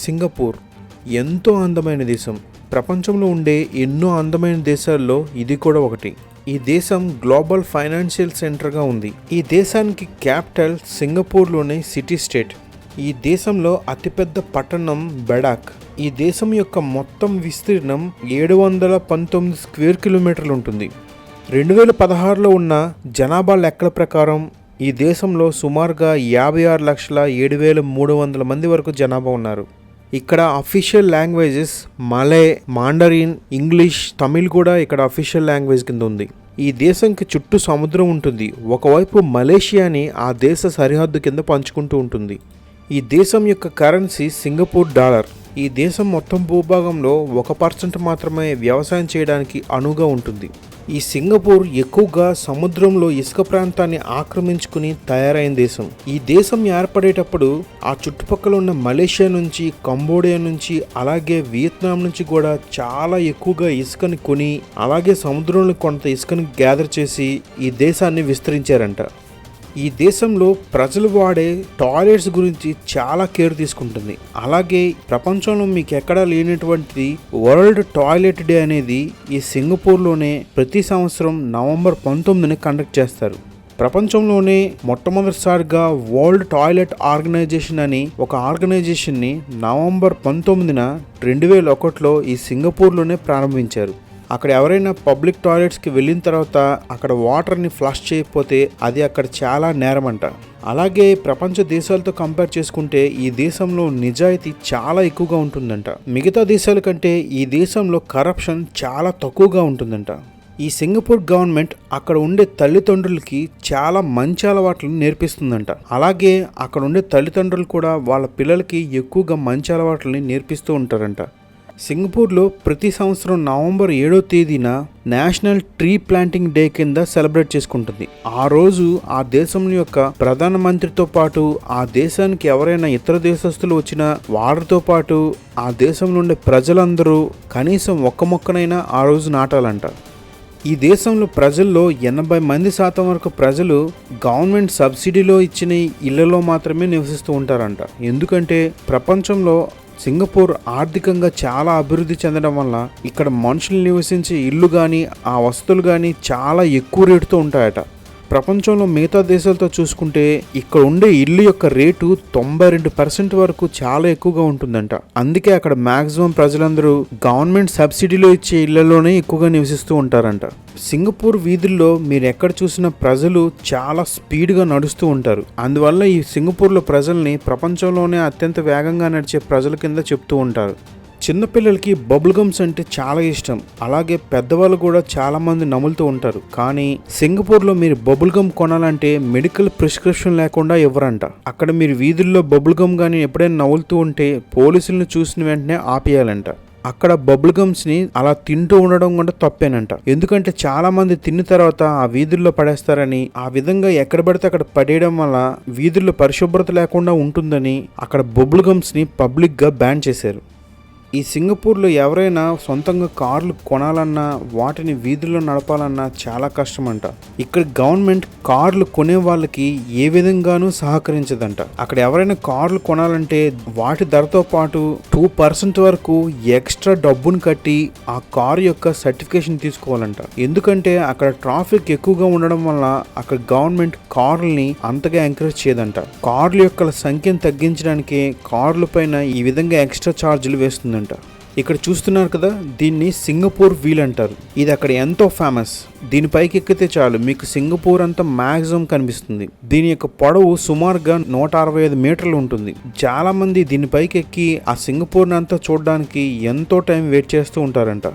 Singapore ఎంతో అందమైన దేశం. ప్రపంచంలో ఉండే ఎన్నో అందమైన దేశాల్లో ఇది కూడా ఒకటి. ఈ దేశం గ్లోబల్ ఫైనాన్షియల్ సెంటర్గా ఉంది. ఈ దేశానికి క్యాపిటల్ సింగపూర్లోని సిటీ స్టేట్. ఈ దేశంలో అతిపెద్ద పట్టణం బెడాక్. ఈ దేశం యొక్క మొత్తం విస్తీర్ణం 719 స్క్వేర్ కిలోమీటర్లు ఉంటుంది. 2016లో ఉన్న జనాభా లెక్కల ప్రకారం ఈ దేశంలో సుమారుగా 56,07,300 మంది వరకు జనాభా ఉన్నారు. ఇక్కడ official languages Malay, Mandarin, English, Tamil కూడా ఇక్కడ అఫీషియల్ లాంగ్వేజ్ కింద ఉంది. ఈ దేశంకి చుట్టూ సముద్రం ఉంటుంది. ఒకవైపు మలేషియాని ఆ దేశ సరిహద్దు కింద పంచుకుంటూ ఉంటుంది. ఈ దేశం యొక్క కరెన్సీ సింగపూర్ డాలర్. ఈ దేశం మొత్తం భూభాగంలో 1% మాత్రమే వ్యవసాయం చేయడానికి అనువుగా ఉంటుంది. ఈ సింగపూర్ ఎక్కువగా సముద్రంలో ఇసుక ప్రాంతాన్ని ఆక్రమించుకుని తయారైన దేశం. ఈ దేశం ఏర్పడేటప్పుడు ఆ చుట్టుపక్కల ఉన్న మలేషియా నుంచి, కంబోడియా నుంచి, అలాగే వియత్నాం నుంచి కూడా చాలా ఎక్కువగా ఇసుకని కొని, అలాగే సముద్రంలో కొంత ఇసుకని గ్యాదర్ చేసి ఈ దేశాన్ని విస్తరించారంట. ఈ దేశంలో ప్రజలు వాడే టాయిలెట్స్ గురించి చాలా కేర్ తీసుకుంటుంది. అలాగే ప్రపంచంలో మీకు ఎక్కడా లేనటువంటి వరల్డ్ టాయిలెట్ డే అనేది ఈ సింగపూర్లోనే ప్రతి సంవత్సరం నవంబర్ 19ని కండక్ట్ చేస్తారు. ప్రపంచంలోనే మొట్టమొదటిసారిగా వరల్డ్ టాయిలెట్ ఆర్గనైజేషన్ అని ఒక ఆర్గనైజేషన్ని నవంబర్ 19న 2001లో ఈ సింగపూర్లోనే ప్రారంభించారు. అక్కడ ఎవరైనా పబ్లిక్ టాయిలెట్స్కి వెళ్ళిన తర్వాత అక్కడ వాటర్ని ఫ్లష్ చేయకపోతే అది అక్కడ చాలా నేరమంట. అలాగే ప్రపంచ దేశాలతో కంపేర్ చేసుకుంటే ఈ దేశంలో నిజాయితీ చాలా ఎక్కువగా ఉంటుందంట. మిగతా దేశాల కంటే ఈ దేశంలో కరప్షన్ చాలా తక్కువగా ఉంటుందంట. ఈ సింగపూర్ గవర్నమెంట్ అక్కడ ఉండే తల్లిదండ్రులకి చాలా మంచి అలవాట్లను నేర్పిస్తుందంట. అలాగే అక్కడ ఉండే తల్లిదండ్రులు కూడా వాళ్ళ పిల్లలకి ఎక్కువగా మంచి అలవాట్లని నేర్పిస్తూ ఉంటారంట. సింగపూర్లో ప్రతి సంవత్సరం నవంబర్ 7వ తేదీన నేషనల్ ట్రీ ప్లాంటింగ్ డే కింద సెలబ్రేట్ చేసుకుంటుంది. ఆ రోజు ఆ దేశం యొక్క ప్రధానమంత్రితో పాటు ఆ దేశానికి ఎవరైనా ఇతర దేశస్తులు వచ్చినా వారితో పాటు ఆ దేశంలో ఉండే ప్రజలందరూ కనీసం ఒక్క మొక్కనైనా ఆ రోజు నాటాలంట. ఈ దేశంలో ప్రజల్లో 80% వరకు ప్రజలు గవర్నమెంట్ సబ్సిడీలో ఇచ్చిన ఇళ్లలో మాత్రమే నివసిస్తూ ఉంటారంట. ఎందుకంటే ప్రపంచంలో సింగపూర్ ఆర్థికంగా చాలా అభివృద్ధి చెందడం వల్ల ఇక్కడ మనుషులు నివసించే ఇల్లు కానీ ఆ వస్తువులు కానీ చాలా ఎక్కువ రేటుతో ఉంటాయట. ప్రపంచంలో మిగతా దేశాలతో చూసుకుంటే ఇక్కడ ఉండే ఇల్లు యొక్క రేటు 92% వరకు చాలా ఎక్కువగా ఉంటుందంట. అందుకే అక్కడ మ్యాక్సిమం ప్రజలందరూ గవర్నమెంట్ సబ్సిడీలో ఇచ్చే ఇళ్లలోనే ఎక్కువగా నివసిస్తూ ఉంటారంట. సింగపూర్ వీధుల్లో మీరు ఎక్కడ చూసినా ప్రజలు చాలా స్పీడ్గా నడుస్తూ ఉంటారు. అందువల్ల ఈ సింగపూర్లో ప్రజల్ని ప్రపంచంలోనే అత్యంత వేగంగా నడిచే ప్రజల కింద చెప్తూ ఉంటారు. చిన్నపిల్లలకి బబుల్ గమ్స్ అంటే చాలా ఇష్టం. అలాగే పెద్దవాళ్ళు కూడా చాలా మంది నములుతూ ఉంటారు. కానీ సింగపూర్లో మీరు బబుల్ గమ్ కొనాలంటే మెడికల్ ప్రిస్క్రిప్షన్ లేకుండా ఇవ్వరంట. అక్కడ మీరు వీధుల్లో బబుల్ గమ్ కానీ ఎప్పుడైనా నవ్వులుతూ ఉంటే పోలీసులను చూసిన వెంటనే ఆపేయాలంట. అక్కడ బబుల్ గమ్స్ ని అలా తింటూ ఉండడం కూడా తప్పేనంట. ఎందుకంటే చాలా మంది తిన్న తర్వాత ఆ వీధుల్లో పడేస్తారని, ఆ విధంగా ఎక్కడ పడితే అక్కడ పడేయడం వల్ల వీధుల్లో పరిశుభ్రత లేకుండా ఉంటుందని అక్కడ బబుల్ గమ్స్ ని పబ్లిక్ గా బ్యాన్ చేశారు. ఈ సింగపూర్లో ఎవరైనా సొంతంగా కార్లు కొనాలన్నా వాటిని వీధుల్లో నడపాలన్నా చాలా కష్టమంట. ఇక్కడ గవర్నమెంట్ కార్లు కొనే వాళ్ళకి ఏ విధంగానూ సహకరించదంట. అక్కడ ఎవరైనా కార్లు కొనాలంటే వాటి ధరతో పాటు 2% వరకు ఎక్స్ట్రా డబ్బును కట్టి ఆ కారు యొక్క సర్టిఫికేషన్ తీసుకోవాలంట. ఎందుకంటే అక్కడ ట్రాఫిక్ ఎక్కువగా ఉండడం వల్ల అక్కడ గవర్నమెంట్ కార్లని అంతగా ఎంకరేజ్ చేయదంట. కార్ల యొక్క సంఖ్యను తగ్గించడానికి కార్ల పైన ఈ విధంగా ఎక్స్ట్రా ఛార్జీలు వేస్తుంది. ఇక్కడ చూస్తున్నారు కదా, దీన్ని సింగపూర్ వీల్ అంటారు. ఇది అక్కడ ఎంతో ఫేమస్. దీనిపైకి ఎక్కితే చాలు మీకు సింగపూర్ అంతా మ్యాక్సిమం కనిపిస్తుంది. దీని యొక్క పొడవు సుమారుగా 165 మీటర్లు ఉంటుంది. చాలా మంది దీనిపైకి ఎక్కి ఆ సింగపూర్ అంతా చూడడానికి ఎంతో టైం వెయిట్ చేస్తూ ఉంటారంట.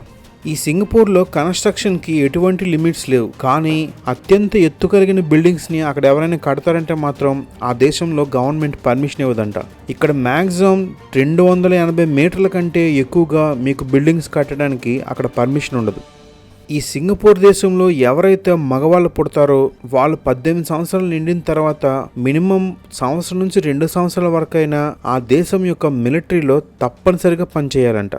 ఈ సింగపూర్లో కన్స్ట్రక్షన్కి ఎటువంటి లిమిట్స్ లేవు. కానీ అత్యంత ఎత్తు కలిగిన బిల్డింగ్స్ని అక్కడ ఎవరైనా కడతారంటే మాత్రం ఆ దేశంలో గవర్నమెంట్ పర్మిషన్ ఇవ్వదంట. ఇక్కడ మ్యాక్సిమం 280 మీటర్ల కంటే ఎక్కువగా మీకు బిల్డింగ్స్ కట్టడానికి అక్కడ పర్మిషన్ ఉండదు. ఈ సింగపూర్ దేశంలో ఎవరైతే మగవాళ్ళు పుడతారో వాళ్ళు 18 సంవత్సరాలు నిండిన తర్వాత మినిమం సంవత్సరం నుంచి 2 సంవత్సరాల వరకైనా ఆ దేశం యొక్క మిలిటరీలో తప్పనిసరిగా పనిచేయాలంట.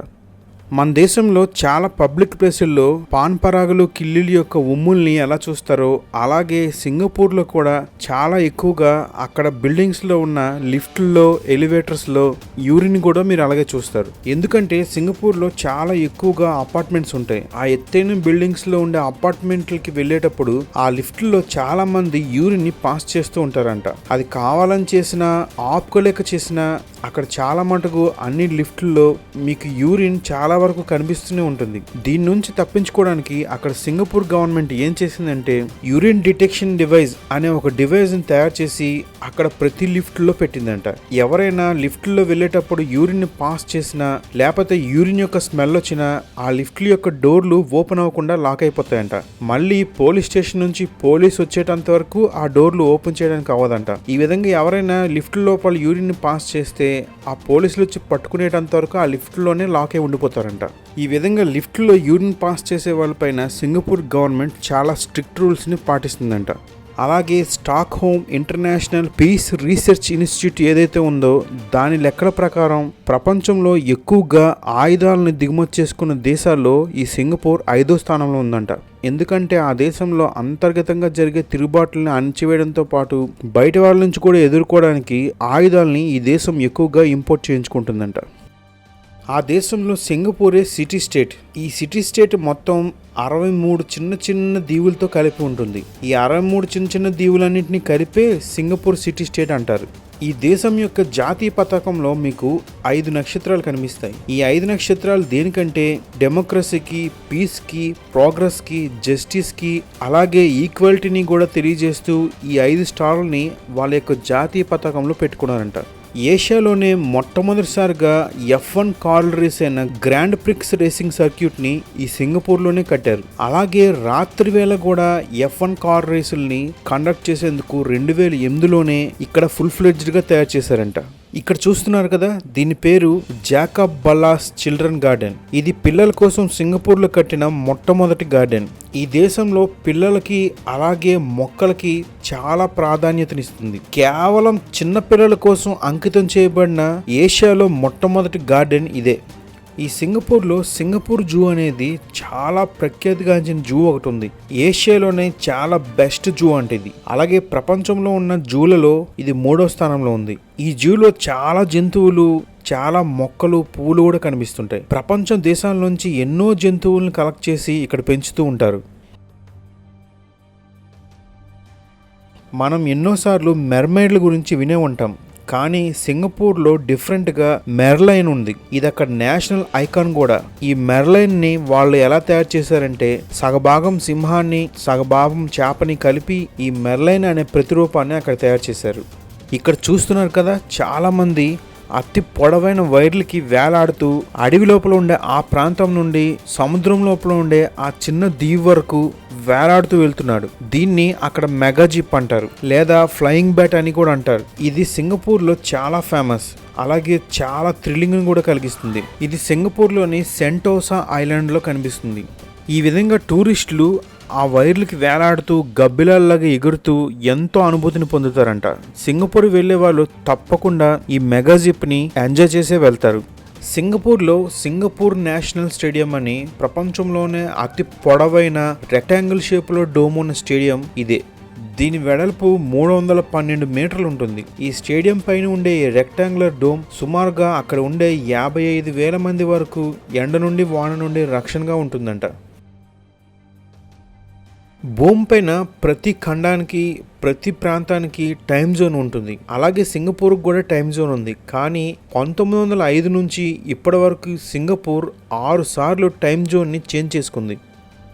మన దేశంలో చాలా పబ్లిక్ ప్లేసుల్లో పాన్ పరాగులు కిల్లీల యొక్క ఉమ్ముల్ని ఎలా చూస్తారో అలాగే సింగపూర్లో కూడా చాలా ఎక్కువగా అక్కడ బిల్డింగ్స్లో ఉన్న లిఫ్ట్లో ఎలివేటర్స్లో యూరిన్ కూడా మీరు అలాగే చూస్తారు. ఎందుకంటే సింగపూర్లో చాలా ఎక్కువగా అపార్ట్మెంట్స్ ఉంటాయి. ఆ ఎత్తైన బిల్డింగ్స్లో ఉండే అపార్ట్మెంట్లకి వెళ్ళేటప్పుడు ఆ లిఫ్ట్లో చాలా మంది యూరిన్ని పాస్ చేస్తూ ఉంటారంట. అది కావాలని చేసినా ఆపుకోలేక చేసినా అక్కడ చాలా మటుకు అన్ని లిఫ్ట్లో మీకు యూరిన్ చాలా వరకు కనిపిస్తూనే ఉంటుంది. దీని నుంచి తప్పించుకోవడానికి అక్కడ సింగపూర్ గవర్నమెంట్ ఏం చేసిందంటే యూరిన్ డిటెక్షన్ డివైస్ అనే ఒక డివైస్ ని తయారు చేసి అక్కడ ప్రతి లిఫ్ట్ లో పెట్టిందంట. ఎవరైనా లిఫ్ట్ లో వెళ్ళేటప్పుడు యూరిన్ ని పాస్ చేసినా లేకపోతే యూరిన్ యొక్క స్మెల్ వచ్చినా ఆ లిఫ్ట్ల యొక్క డోర్లు ఓపెన్ అవ్వకుండా లాక్ అయిపోతాయంట. మళ్ళీ పోలీస్ స్టేషన్ నుంచి పోలీస్ వచ్చేటంత వరకు ఆ డోర్లు ఓపెన్ చేయడానికి అవ్వదంట. ఈ విధంగా ఎవరైనా లిఫ్ట్ లోపల యూరిన్ ని పాస్ చేస్తే ఆ పోలీసులు వచ్చి పట్టుకునేటంత వరకు ఆ లిఫ్ట్ లోనే లాక్ అయి ఉండిపోతారంట. ఈ విధంగా లిఫ్ట్ లో యూరిన్ పాస్ చేసే వాళ్ళపైన సింగపూర్ గవర్నమెంట్ చాలా స్ట్రిక్ట్ రూల్స్ ని పాటిస్తుందంట. అలాగే Stockholm International Peace Research Institute ఏదైతే ఉందో దాని లెక్కల ప్రకారం ప్రపంచంలో ఎక్కువగా ఆయుధాలను దిగుమతి చేసుకున్న దేశాల్లో ఈ సింగపూర్ 5వ స్థానంలో ఉందంట. ఎందుకంటే ఆ దేశంలో అంతర్గతంగా జరిగే తిరుగుబాట్లను అణచివేయడంతో పాటు బయట వాళ్ళ నుంచి కూడా ఎదుర్కోవడానికి ఆయుధాలని ఈ దేశం ఎక్కువగా ఇంపోర్ట్ చేయించుకుంటుందంట. ఆ దేశంలో సింగపూరే సిటీ స్టేట్. ఈ సిటీ స్టేట్ మొత్తం 63 చిన్న చిన్న దీవులతో కలిపి ఉంటుంది. ఈ 63 చిన్న చిన్న దీవులన్నింటినీ కలిపే సింగపూర్ సిటీ స్టేట్ అంటారు. ఈ దేశం యొక్క జాతీయ పతాకంలో మీకు 5 నక్షత్రాలు కనిపిస్తాయి. ఈ 5 నక్షత్రాలు దేనికంటే డెమోక్రసీకి, పీస్కి, ప్రోగ్రెస్కి, జస్టిస్కి అలాగే ఈక్వాలిటీని కూడా తెలియజేస్తూ ఈ 5 స్టార్లని వాళ్ళ యొక్క జాతీయ పతాకంలో పెట్టుకున్నారంట. ఏషియాలోనే మొట్టమొదటిసారిగా F1 కార్ల రేస్ అయిన గ్రాండ్ ప్రిక్స్ రేసింగ్ సర్క్యూట్ని ఈ సింగపూర్లోనే కట్టారు. అలాగే రాత్రి వేళ కూడా F1 కార్ రేసుల్ని కండక్ట్ చేసేందుకు 2008లోనే ఇక్కడ ఫుల్ ఫ్లెడ్జ్డ్గా తయారు చేశారంట. ఇక్కడ చూస్తున్నారు కదా, దీని పేరు జాకబ్ బల్లాస్ చిల్డ్రన్ గార్డెన్. ఇది పిల్లల కోసం సింగపూర్లో కట్టిన మొట్టమొదటి గార్డెన్. ఈ దేశంలో పిల్లలకి అలాగే మొక్కలకి చాలా ప్రాధాన్యతనిస్తుంది. కేవలం చిన్న పిల్లల కోసం అంకితం చేయబడిన ఏషియాలో మొట్టమొదటి గార్డెన్ ఇదే. ఈ సింగపూర్లో సింగపూర్ జూ అనేది చాలా ప్రఖ్యాతిగాంచిన జూ ఒకటి ఉంది. ఏషియాలోనే చాలా బెస్ట్ జూ అంటే ఇది. అలాగే ప్రపంచంలో ఉన్న జూలలో ఇది 3వ స్థానంలో ఉంది. ఈ జూలో చాలా జంతువులు, చాలా మొక్కలు, పువ్వులు కూడా కనిపిస్తుంటాయి. ప్రపంచం దేశాల నుంచి ఎన్నో జంతువులను కలెక్ట్ చేసి ఇక్కడ పెంచుతూ ఉంటారు. మనం ఎన్నోసార్లు మెర్మైడ్ల గురించి వినే ఉంటాం, కానీ సింగపూర్లో డిఫరెంట్గా మెర్లైన్ ఉంది. ఇది అక్కడ నేషనల్ ఐకాన్ కూడా. ఈ మెర్లైన్ని వాళ్ళు ఎలా తయారు చేశారంటే సగభాగం సింహాన్ని సగభాగం చేపని కలిపి ఈ మెర్లైన్ అనే ప్రతిరూపాన్ని అక్కడ తయారు చేశారు. ఇక్కడ చూస్తున్నారు కదా, చాలా మంది అతి పొడవైన వైర్లకి వేలాడుతూ అడవి లోపల ఉండే ఆ ప్రాంతం నుండి సముద్రం లోపల ఉండే ఆ చిన్న దీవి వరకు వేలాడుతూ వెళ్తున్నాడు. దీన్ని అక్కడ మెగా జీప్ అంటారు, లేదా ఫ్లయింగ్ బ్యాట్ అని కూడా అంటారు. ఇది సింగపూర్లో చాలా ఫేమస్. అలాగే చాలా థ్రిల్లింగ్ కూడా కలిగిస్తుంది. ఇది సింగపూర్లోని సెంటోసా ఐలాండ్లో కనిపిస్తుంది. ఈ విధంగా టూరిస్టులు ఆ వైర్లకి వేలాడుతూ గబ్బిలాల్లాగా ఎగురుతూ ఎంతో అనుభూతిని పొందుతారంట. సింగపూర్ వెళ్లే వాళ్ళు తప్పకుండా ఈ మెగా జిప్ని ఎంజాయ్ చేసే వెళ్తారు. సింగపూర్లో సింగపూర్ నేషనల్ స్టేడియం అని ప్రపంచంలోనే అతి పొడవైన రెక్టాంగిల్ షేప్లో డోమ్ ఉన్న స్టేడియం ఇదే. దీని వెడల్పు 312 మీటర్లు ఉంటుంది. ఈ స్టేడియం పైన ఉండే ఈ రెక్టాంగులర్ డోమ్ సుమారుగా అక్కడ ఉండే 55,000 మంది వరకు ఎండ నుండి వాన నుండి రక్షణగా ఉంటుందంట. భూమి పైన ప్రతి ఖండానికి, ప్రతి ప్రాంతానికి టైం జోన్ ఉంటుంది. అలాగే సింగపూర్కి కూడా టైం జోన్ ఉంది. కానీ 1905 నుంచి ఇప్పటి వరకు సింగపూర్ 6 సార్లు టైం జోన్ని చేంజ్ చేసుకుంది.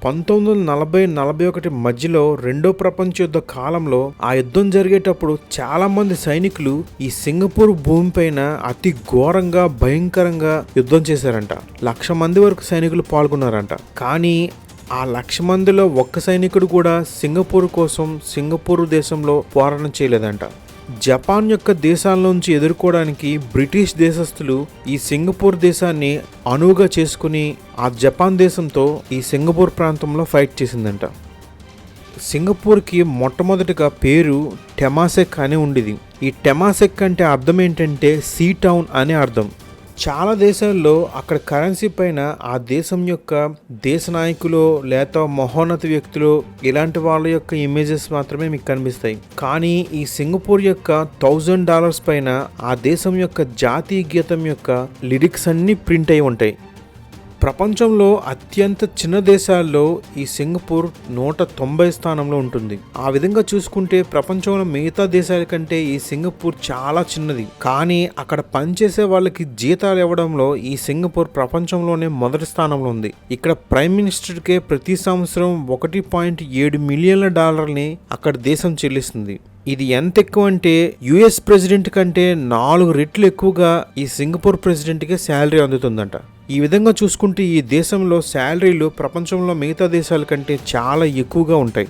1940-41 మధ్యలో 2వ ప్రపంచ యుద్ధ కాలంలో ఆ యుద్ధం జరిగేటప్పుడు చాలా మంది సైనికులు ఈ సింగపూర్ భూమిపైన అతి ఘోరంగా, భయంకరంగా యుద్ధం చేశారంట. 1,00,000 మంది వరకు సైనికులు పాల్గొన్నారంట. కానీ ఆ 1,00,000 మందిలో ఒక్క సైనికుడు కూడా సింగపూర్ కోసం సింగపూర్ దేశంలో పోరాటం చేయలేదంట. జపాన్ యొక్క దేశాల నుంచి ఎదుర్కోవడానికి బ్రిటిష్ దేశస్థులు ఈ సింగపూర్ దేశాన్ని అనువుగా చేసుకుని ఆ జపాన్ దేశంతో ఈ సింగపూర్ ప్రాంతంలో ఫైట్ చేసిందంట. సింగపూర్కి మొట్టమొదటిగా పేరు టెమాసెక్ అని ఉండేది. ఈ టెమాసెక్ అంటే అర్థం ఏంటంటే సీ టౌన్ అనే అర్థం. చాలా దేశాల్లో అక్కడ కరెన్సీ పైన ఆ దేశం యొక్క దేశ నాయకులు లేదా మహోన్నత వ్యక్తులు ఇలాంటి వాళ్ళ యొక్క ఇమేజెస్ మాత్రమే మీకు కనిపిస్తాయి. కానీ ఈ సింగపూర్ యొక్క $1000 పైన ఆ దేశం యొక్క జాతీయ గీతం యొక్క లిరిక్స్ అన్నీ ప్రింట్ అయి ఉంటాయి. ప్రపంచంలో అత్యంత చిన్న దేశాల్లో ఈ సింగపూర్ 190 స్థానంలో ఉంటుంది. ఆ విధంగా చూసుకుంటే ప్రపంచంలో మిగతా దేశాల కంటే ఈ సింగపూర్ చాలా చిన్నది. కానీ అక్కడ పనిచేసే వాళ్ళకి జీతాలు ఇవ్వడంలో ఈ సింగపూర్ ప్రపంచంలోనే మొదటి స్థానంలో ఉంది. ఇక్కడ ప్రైమ్ మినిస్టర్కే ప్రతి సంవత్సరం $1.7 మిలియన్ల అక్కడ దేశం చెల్లిస్తుంది. ఇది ఎంత ఎక్కువ అంటే యుఎస్ ప్రెసిడెంట్ కంటే 4 రెట్లు ఎక్కువగా ఈ సింగపూర్ ప్రెసిడెంట్కే శాలరీ అందుతుందంట. ఈ విధంగా చూసుకుంటే ఈ దేశంలో శాలరీలు ప్రపంచంలో మిగతా దేశాల కంటే చాలా ఎక్కువగా ఉంటాయి.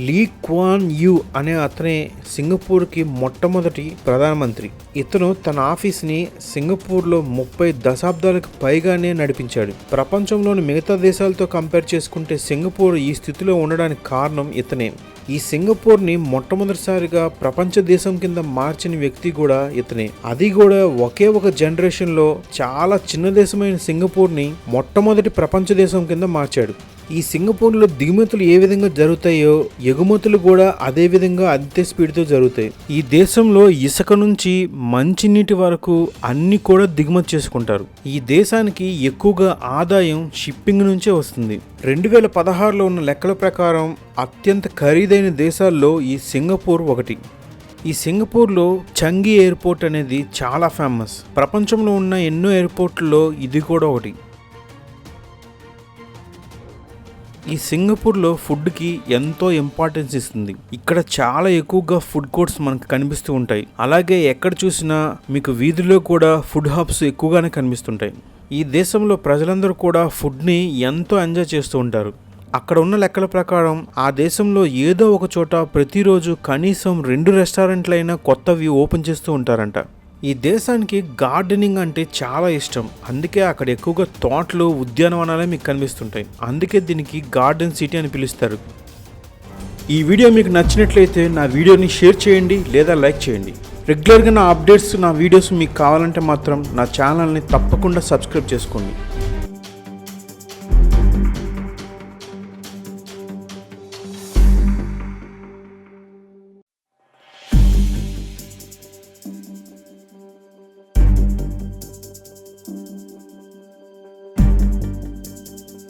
లీ క్వాన్ యూ అనే అతనే సింగపూర్కి మొట్టమొదటి ప్రధానమంత్రి. ఇతను తన ఆఫీస్ని సింగపూర్లో 30 దశాబ్దాలకు పైగానే నడిపించాడు. ప్రపంచంలోని మిగతా దేశాలతో కంపేర్ చేసుకుంటే సింగపూర్ ఈ స్థితిలో ఉండడానికి కారణం ఇతనే. ఈ సింగపూర్ని మొట్టమొదటిసారిగా ప్రపంచ దేశం కింద మార్చిన వ్యక్తి కూడా ఇతనే. అది కూడా ఒకే ఒక జనరేషన్లో చాలా చిన్న దేశమైన సింగపూర్ని మొట్టమొదటి ప్రపంచ దేశం కింద మార్చాడు. ఈ సింగపూర్లో దిగుమతులు ఏ విధంగా జరుగుతాయో ఎగుమతులు కూడా అదే విధంగా అంతే స్పీడ్తో జరుగుతాయి. ఈ దేశంలో ఇసుక నుంచి మంచినీటి వరకు అన్ని కూడా దిగుమతి చేసుకుంటారు. ఈ దేశానికి ఎక్కువగా ఆదాయం షిప్పింగ్ నుంచే వస్తుంది. 2016లో ఉన్న లెక్కల ప్రకారం అత్యంత ఖరీదైన దేశాల్లో ఈ సింగపూర్ ఒకటి. ఈ సింగపూర్లో చంగి ఎయిర్పోర్ట్ అనేది చాలా ఫేమస్. ప్రపంచంలో ఉన్న ఎన్నో ఎయిర్పోర్ట్లలో ఇది కూడా ఒకటి. ఈ సింగపూర్లో ఫుడ్కి ఎంతో ఇంపార్టెన్స్ ఇస్తుంది. ఇక్కడ చాలా ఎక్కువగా ఫుడ్ కోర్ట్స్ మనకు కనిపిస్తూ ఉంటాయి. అలాగే ఎక్కడ చూసినా మీకు వీధిలో కూడా ఫుడ్ హబ్స్ ఎక్కువగానే కనిపిస్తుంటాయి. ఈ దేశంలో ప్రజలందరూ కూడా ఫుడ్ని ఎంతో ఎంజాయ్ చేస్తూ ఉంటారు. అక్కడ ఉన్న లెక్కల ప్రకారం ఆ దేశంలో ఏదో ఒక చోట ప్రతిరోజు కనీసం 2 రెస్టారెంట్లైనా కొత్తవి ఓపెన్ చేస్తూ ఉంటారంట. ఈ దేశానికి గార్డెనింగ్ అంటే చాలా ఇష్టం. అందుకే అక్కడ ఎక్కువగా తోటలు, ఉద్యానవనాలే మీకు కనిపిస్తుంటాయి. అందుకే దీనికి గార్డెన్ సిటీ అని పిలుస్తారు. ఈ వీడియో మీకు నచ్చినట్లయితే నా వీడియోని షేర్ చేయండి లేదా లైక్ చేయండి. రెగ్యులర్గా నా అప్డేట్స్, నా వీడియోస్ మీకు కావాలంటే మాత్రం నా ఛానల్ని తప్పకుండా సబ్స్క్రైబ్ చేసుకోండి.